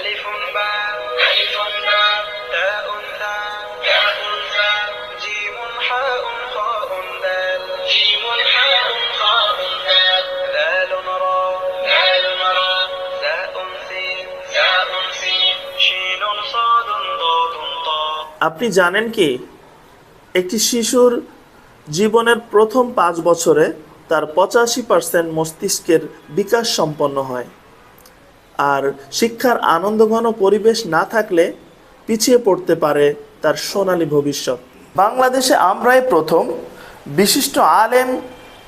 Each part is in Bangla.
ألف باء تاء ثاء جيم حاء خاء دال ذال را زاء سين شين صاد ضاد طاء। আপনি জানেন কি একটি শিশুর জীবনের প্রথম 5 বছরে তার 85% মস্তিষ্কের বিকাশ সম্পন্ন হয়, আর শিক্ষার আনন্দঘন পরিবেশ না থাকলে পিছিয়ে পড়তে পারে তার সোনালী ভবিষ্যৎ। বাংলাদেশে আমরাই প্রথম বিশিষ্ট আলেম,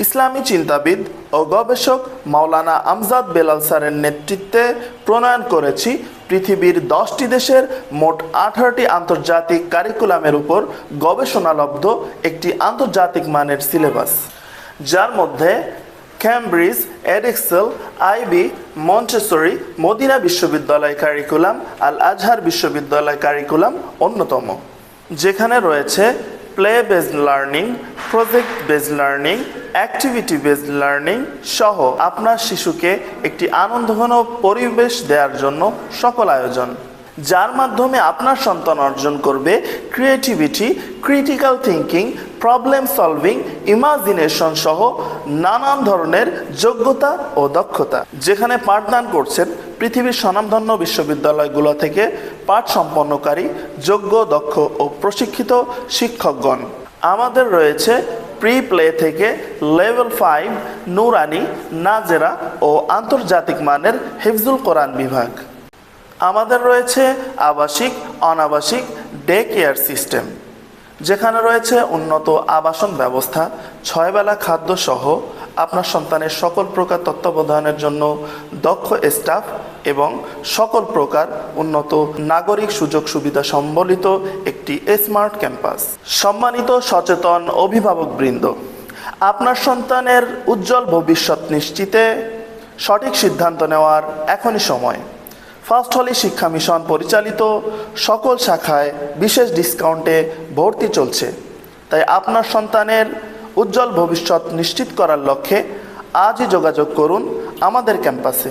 ইসলামী চিন্তাবিদ ও গবেষক মাওলানা আমজাদ বেলাল স্যারের নেতৃত্বে প্রণয়ন করেছি পৃথিবীর 10টি দেশের মোট 18টি আন্তর্জাতিক কারিকুলামের উপর গবেষণালব্ধ একটি আন্তর্জাতিক মানের সিলেবাস, যার মধ্যে Cambridge, Edexcel, IB, Montessori, Medina বিশ্ববিদ্যালয় কারিকুলাম, আল আজহার বিশ্ববিদ্যালয় কারিকুলাম অন্যতম, যেখানে রয়েছে play based learning, project based learning, activity based learning সহ আপনার শিশুকে একটি আনন্দঘন পরিবেশ দেওয়ার জন্য সকল আয়োজন, যার মাধ্যমে আপনার সন্তান অর্জন করবে creativity, critical thinking, problem solving, imagination সহ নানান ধরনের যোগ্যতা ও দক্ষতা, যেখানে পাঠদান করছেন পৃথিবীর স্বনামধন্য বিশ্ববিদ্যালয়গুলো থেকে পাঠ সম্পন্নকারী যোগ্য, দক্ষ ও প্রশিক্ষিত শিক্ষকগণ। আমাদের রয়েছে প্রি প্লে থেকে লেভেল 5 নুরানি, নাজেরা ও আন্তর্জাতিক মানের হিফজুল কোরআন বিভাগ। আমাদের রয়েছে আবাসিক, অনাবাসিক ডে কেয়ার সিস্টেম, যেখানে রয়েছে উন্নত আবাসন ব্যবস্থা, 6 বেলা খাদ্য সহ আপনার সন্তানের সকল প্রকার তত্ত্বাবধানের জন্য দক্ষ স্টাফ এবং সকল প্রকার উন্নত নাগরিক সুযোগ সুবিধা সম্বলিত একটি স্মার্ট ক্যাম্পাস। সম্মানিত সচেতন অভিভাবকবৃন্দ, আপনার সন্তানের উজ্জ্বল ভবিষ্যৎ নিশ্চিতে সঠিক সিদ্ধান্ত নেওয়ার এখনই সময়। ফার্স্ট হলি শিক্ষা মিশন পরিচালিত সকল শাখায় বিশেষ ডিসকাউন্টে ভর্তি চলছে, তাই আপনার সন্তানের উজ্জ্বল ভবিষ্যৎ নিশ্চিত করার লক্ষ্যে আজই যোগাযোগ করুন আমাদের ক্যাম্পাসে।